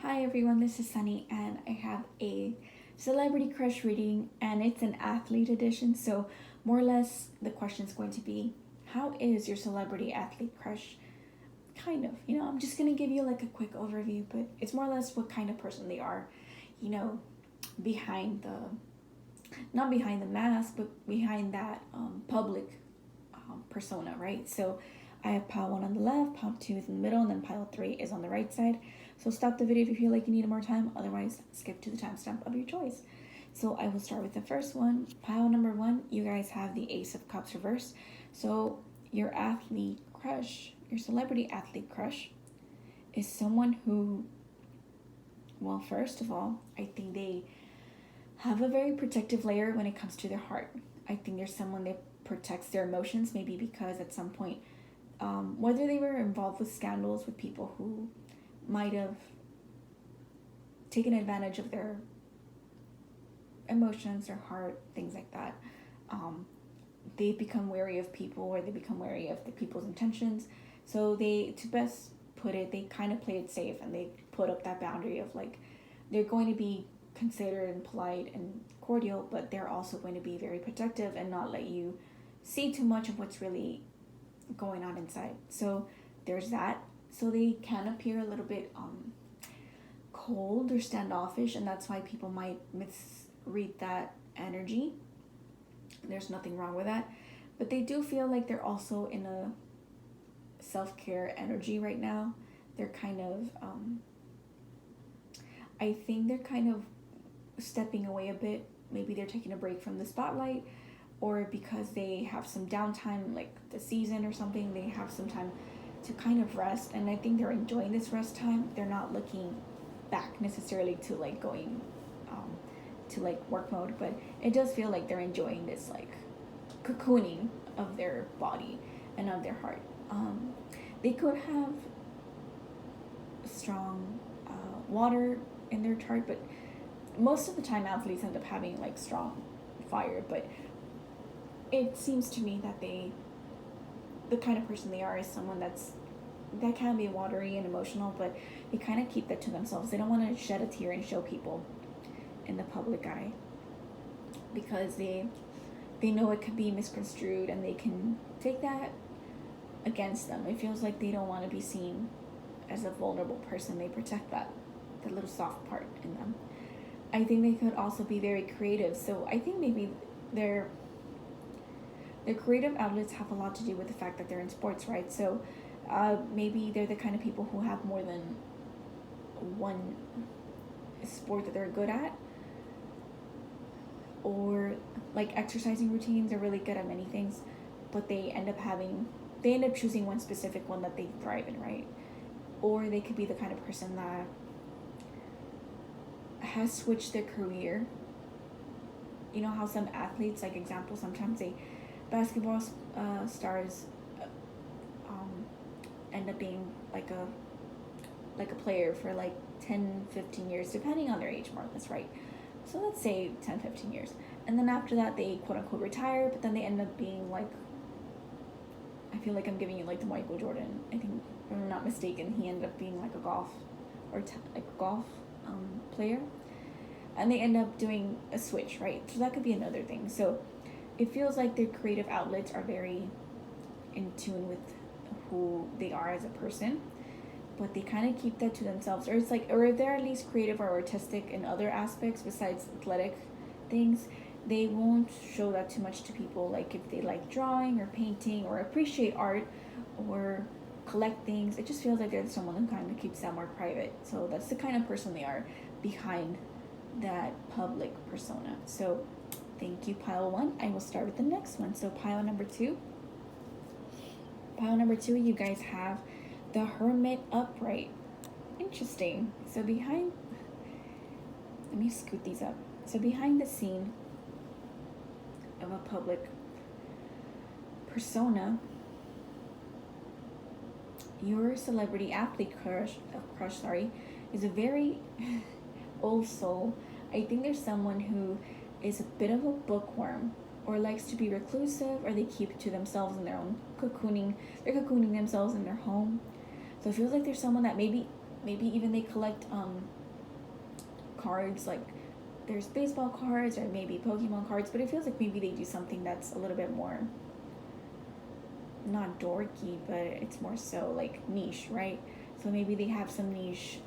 Hi everyone, this is Sunny, and I have a celebrity crush reading, and it's an athlete edition. So, more or less, the question is going to be, how is your celebrity athlete crush? Kind of, I'm just gonna give you like a quick overview, but it's more or less what kind of person they are, you know, behind not behind the mask, but behind that public persona, right? So, I have pile 1 on the left, pile 2 is in the middle, and then pile 3 is on the right side. So stop the video if you feel like you need more time, otherwise skip to the timestamp of your choice. So I will start with the first one. Pile number 1, you guys have the Ace of Cups reversed. So your athlete crush, your celebrity athlete crush, is someone who, well, first of all, I think they have a very protective layer when it comes to their heart. I think there's someone that protects their emotions, maybe because at some point, whether they were involved with scandals with people who might have taken advantage of their emotions, their heart, things like that. They become wary of people, or they become wary of the people's intentions. So they, to best put it, they kind of play it safe, and they put up that boundary of like, they're going to be considerate and polite and cordial, but they're also going to be very protective and not let you see too much of what's really going on inside. So there's that. So they can appear a little bit cold or standoffish, and that's why people might misread that energy. There's nothing wrong with that, but they do feel like they're also in a self-care energy right now. They're kind of I think they're kind of stepping away a bit. Maybe they're taking a break from the spotlight, or because they have some downtime, like the season or something, they have some time to kind of rest, and I think they're enjoying this rest time. They're not looking back necessarily to like going to like work mode, but it does feel like they're enjoying this like cocooning of their body and of their heart. They could have strong water in their chart, but most of the time athletes end up having like strong fire. But it seems to me that the kind of person they are is someone that can be watery and emotional, but they kind of keep that to themselves. They don't want to shed a tear and show people in the public eye, because they know it could be misconstrued, and they can take that against them. It feels like they don't want to be seen as a vulnerable person. They protect that little soft part in them. I think they could also be very creative. So I think maybe their creative outlets have a lot to do with the fact that they're in sports, right? So maybe they're the kind of people who have more than one sport that they're good at, or like exercising routines. They're really good at many things, but they end up choosing one specific one that they thrive in, right? Or they could be the kind of person that has switched their career. You know how some athletes, like example, sometimes basketball stars end up being like a player for like 10-15 years, depending on their age, more or less, right? So let's say 10-15 years, and then after that they quote unquote retire, but then they end up being like, I feel like I'm giving you like the Michael Jordan. I think, if I'm not mistaken, he ended up being like a golf player, and they end up doing a switch, right? So that could be another thing. So it feels like their creative outlets are very in tune with who they are as a person, but they kind of keep that to themselves. Or it's like, or if they're at least creative or artistic in other aspects besides athletic things, they won't show that too much to people. Like if they like drawing or painting or appreciate art or collect things, it just feels like there's someone who kind of keeps that more private. So that's the kind of person they are behind that public persona. So thank you, pile 1. I will start with the next one. So pile number 2, you guys have the Hermit upright. Interesting. So let me scoot these up. So behind the scene of a public persona, your celebrity athlete crush is a very old soul. I think there's someone who is a bit of a bookworm, or likes to be reclusive, or they keep to themselves in their own cocooning. They're cocooning themselves in their home. So it feels like there's someone that maybe maybe even they collect cards, like there's baseball cards or maybe Pokemon cards, but it feels like maybe they do something that's a little bit more not dorky, but it's more so like niche, right? So maybe they have some niche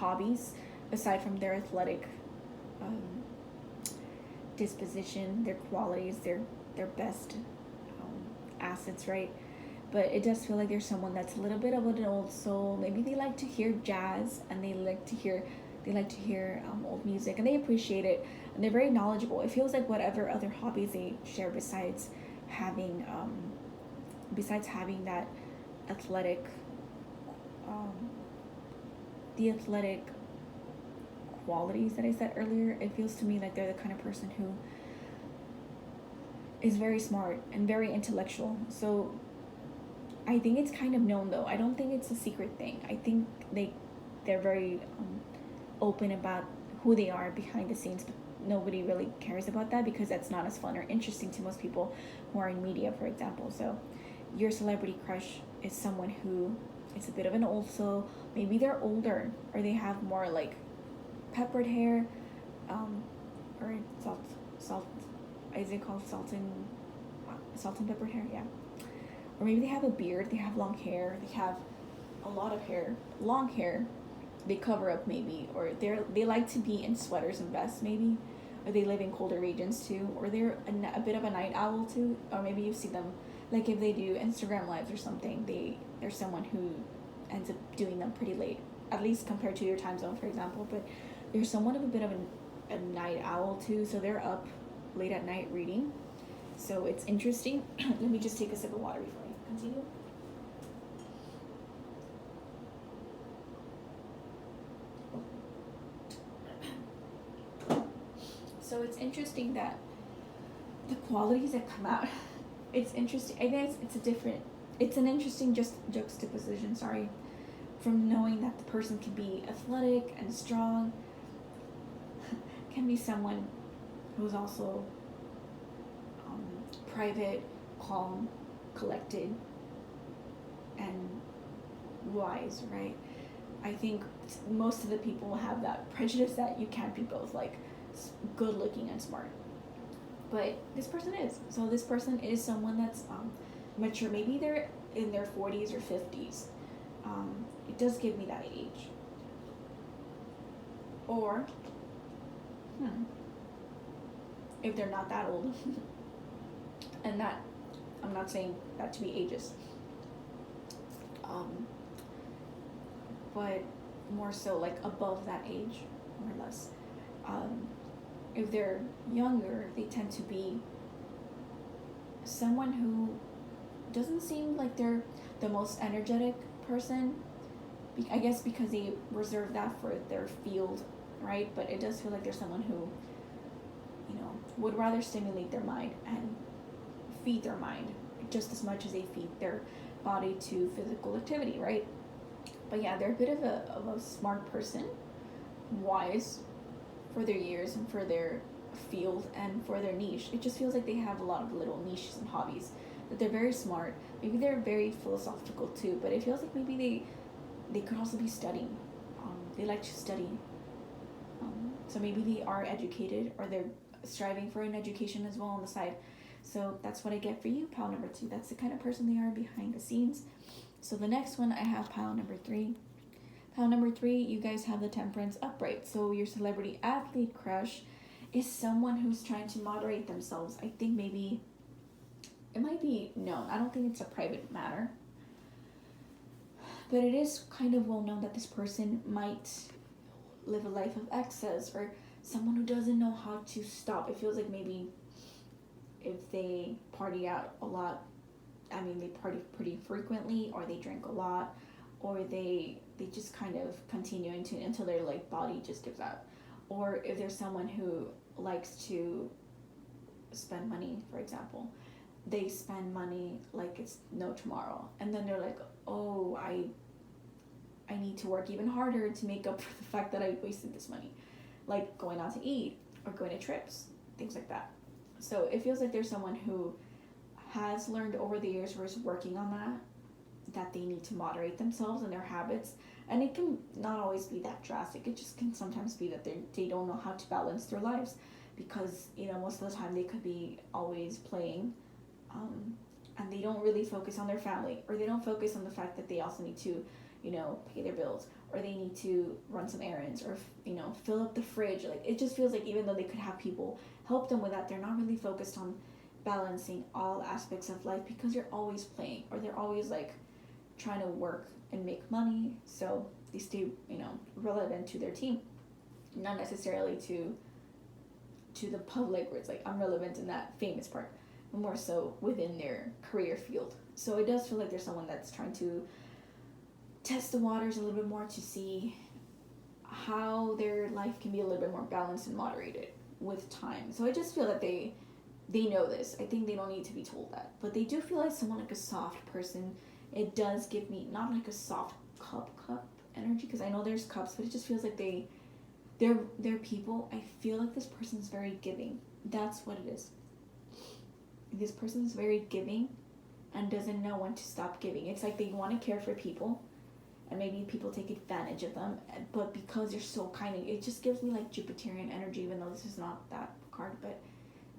hobbies aside from their athletic um, disposition, their qualities, their best assets, right? But it does feel like there's someone that's a little bit of an old soul. Maybe they like to hear jazz and they like to hear old music and they appreciate it and they're very knowledgeable. It feels like whatever other hobbies they share having besides having that athletic um, the athletic qualities that I said earlier, it feels to me like they're the kind of person who is very smart and very intellectual. So I think it's kind of known though. I don't think it's a secret thing. I think they're very open about who they are behind the scenes, but nobody really cares about that because that's not as fun or interesting to most people who are in media, for example. So your celebrity crush is someone who is a bit of an old soul. Maybe they're older or they have more like peppered hair, or salt. Is it called salt and peppered hair? Yeah. Or maybe they have a beard. They have long hair. They have a lot of hair, long hair. They cover up maybe, or they like to be in sweaters and vests maybe, or they live in colder regions too, or they're a bit of a night owl too, or maybe you see them like if they do Instagram lives or something. They're someone who ends up doing them pretty late, at least compared to your time zone, for example. But they're somewhat of a bit of a night owl too, so they're up late at night reading. So it's interesting. Let me just take a sip of water before I continue. So it's interesting that the qualities that come out, it's interesting. I guess it's an interesting juxtaposition, sorry, from knowing that the person can be athletic and strong, can be someone who's also private, calm, collected, and wise, right? I think most of the people have that prejudice that you can't be both, like good looking and smart. But this person is. So this person is someone that's mature. Maybe they're in their 40s or 50s. It does give me that age. Or, if they're not that old, and that, I'm not saying that to be ageist, but more so like above that age, more or less. If they're younger, they tend to be someone who doesn't seem like they're the most energetic person. I guess because they reserve that for their field, right? But it does feel like there's someone who, would rather stimulate their mind and feed their mind just as much as they feed their body to physical activity, right? But yeah, they're a bit of a smart person, wise for their years and for their field and for their niche. It just feels like they have a lot of little niches and hobbies, that they're very smart. Maybe they're very philosophical too, but it feels like maybe they could also be studying. They like to study. So maybe they are educated or they're striving for an education as well on the side. So that's what I get for you, pile number 2. That's the kind of person they are behind the scenes. So the next one, I have pile number 3. Pile number 3, you guys have the temperance upright. So your celebrity athlete crush is someone who's trying to moderate themselves. I think maybe it might be known. I don't think it's a private matter. But it is kind of well known that this person might live a life of excess or someone who doesn't know how to stop. It feels like maybe if they party out a lot, they party pretty frequently, or they drink a lot, or they just kind of continue until their like body just gives out. Or if there's someone who likes to spend money, for example, they spend money like it's no tomorrow, and then they're like, oh, I need to work even harder to make up for the fact that I wasted this money, like going out to eat or going to trips, things like that. So it feels like there's someone who has learned over the years or is working on that, need to moderate themselves and their habits. And it can not always be that drastic. It just can sometimes be that they don't know how to balance their lives, because most of the time they could be always playing, and they don't really focus on their family, or they don't focus on the fact that they also need to pay their bills, or they need to run some errands, or fill up the fridge. Like, it just feels like even though they could have people help them with that, they're not really focused on balancing all aspects of life, because they're always playing, or they're always like trying to work and make money, so they stay relevant to their team, not necessarily to the public, where it's like I'm relevant in that famous part, but more so within their career field. So it does feel like there's someone that's trying to test the waters a little bit more to see how their life can be a little bit more balanced and moderated with time. So I just feel that they know this. I think they don't need to be told that, but they do feel like someone like a soft person. It does give me not like a soft cup energy, because I know there's cups, but it just feels like they're people. I feel like this person's very giving. That's what it is. This person's very giving and doesn't know when to stop giving. It's like they want to care for people, and maybe people take advantage of them, but because they're so kind, it just gives me like Jupiterian energy, even though this is not that card, but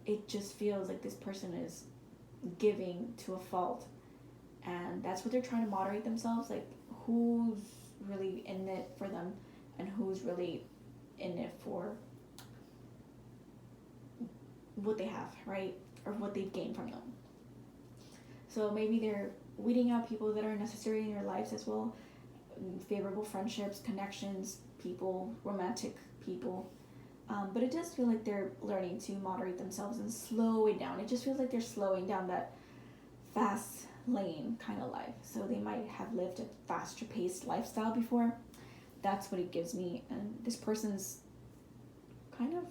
it just feels like this person is giving to a fault, and that's what they're trying to moderate themselves, like who's really in it for them and who's really in it for what they have, right, or what they've gained from them. So maybe they're weeding out people that are necessary in their lives as well, favorable friendships, connections, people, romantic people, but it does feel like they're learning to moderate themselves and slow it down. It just feels like they're slowing down that fast lane kind of life. So they might have lived a faster paced lifestyle before. That's what it gives me. And this person's kind of,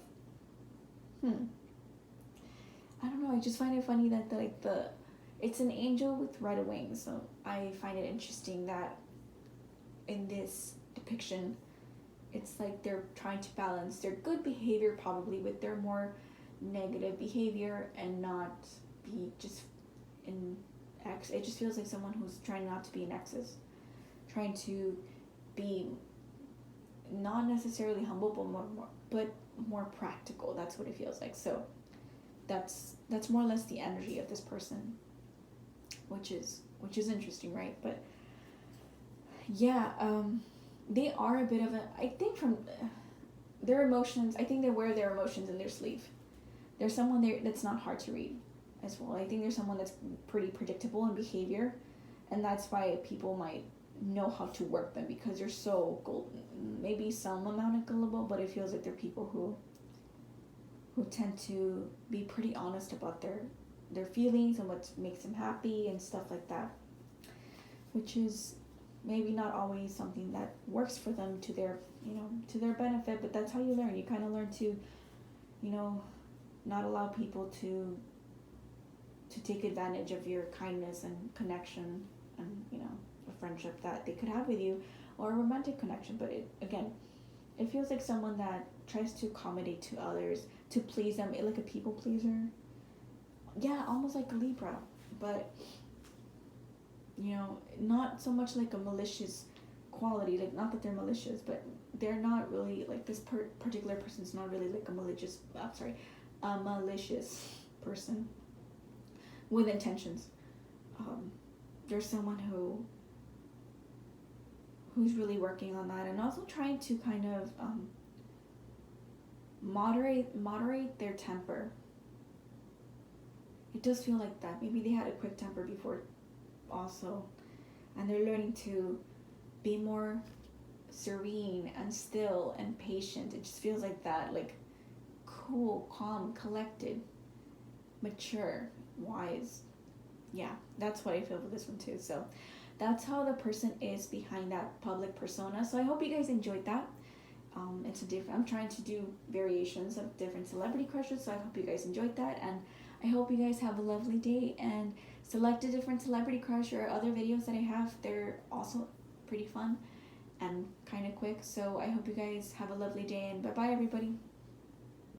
I don't know. I just find it funny that it's an angel with red wings. So I find it interesting that in this depiction, it's like they're trying to balance their good behavior probably with their more negative behavior, and not be just in X. It just feels like someone who's trying not to be in excess, trying to be not necessarily humble, but more practical. That's what it feels like. So that's more or less the energy of this person, which is interesting, right? But yeah, they are a bit of I think from their emotions, I think they wear their emotions in their sleeve. There's someone there that's not hard to read as well. I think there's someone that's pretty predictable in behavior, and that's why people might know how to work them, because they're so maybe some amount of gullible, but it feels like they're people who tend to be pretty honest about their feelings and what makes them happy and stuff like that, which is maybe not always something that works for them to their benefit, but that's how you learn. You kind of learn to not allow people to take advantage of your kindness and connection, and a friendship that they could have with you, or a romantic connection. But it feels like someone that tries to accommodate to others, to please them, like a people pleaser. Yeah, almost like a Libra, but not so much like a malicious quality. Like, not that they're malicious, but they're not really like this particular person's not really like a malicious person with intentions. There's someone who's really working on that, and also trying to kind of moderate their temper. It does feel like that. Maybe they had a quick temper before also, and they're learning to be more serene and still and patient. It just feels like that, like cool, calm, collected, mature, wise. Yeah, that's what I feel for this one too. So that's how the person is behind that public persona. So I hope you guys enjoyed that. I'm trying to do variations of different celebrity crushes, so I hope you guys enjoyed that, and I hope you guys have a lovely day, and select a different celebrity crush or other videos that I have. They're also pretty fun and kind of quick, so I hope you guys have a lovely day, and bye bye everybody.